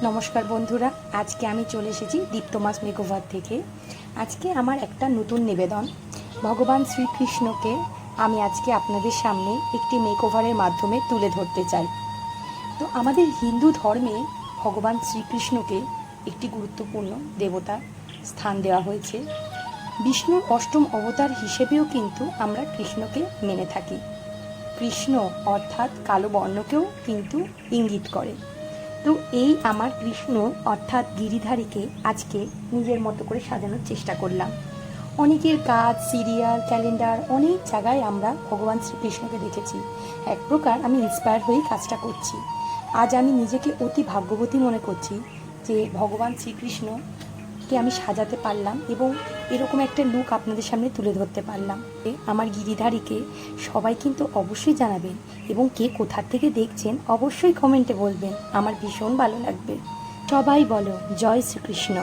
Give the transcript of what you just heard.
নমস্কার বন্ধুরা, আজকে আমি চলে এসেছি দীপ্তমাস মেকওভার থেকে। আজকে আমার একটা নতুন নিবেদন। ভগবান শ্রীকৃষ্ণকে আমি আজকে আপনাদের সামনে একটি মেকওভারের মাধ্যমে তুলে ধরতে চাই। তো আমাদের হিন্দু ধর্মে ভগবান শ্রীকৃষ্ণকে একটি গুরুত্বপূর্ণ দেবতা স্থান দেওয়া হয়েছে। বিষ্ণুর অষ্টম অবতার হিসেবেও কিন্তু আমরা কৃষ্ণকে মেনে থাকি। কৃষ্ণ অর্থাৎ কালো বর্ণকেও কিন্তু ইঙ্গিত করে। তো এই আমার কৃষ্ণ অর্থাৎ গিরিধারীকে আজকে নিজের মতো করে সাজানোর চেষ্টা করলাম। অনেকের কাজ, সিরিয়াল, ক্যালেন্ডার, অনেক জায়গায় আমরা ভগবান শ্রীকৃষ্ণকে দেখেছি। এক প্রকার আমি ইন্সপায়ার হয়েই কাজটা করছি। আজ আমি নিজেকে অতি ভাগ্যবতী মনে করছি যে ভগবান শ্রীকৃষ্ণকে আমি সাজাতে পারলাম এবং এরকম একটা লুক আপনাদের সামনে তুলে ধরতে পারলাম। আমার গিরিধারীকে সবাই কিন্তু অবশ্যই জানাবেন এবং কে কোথা থেকে দেখছেন অবশ্যই কমেন্টে বলবেন, আমার ভীষণ ভালো লাগবে। সবাই বলো জয় শ্রীকৃষ্ণ।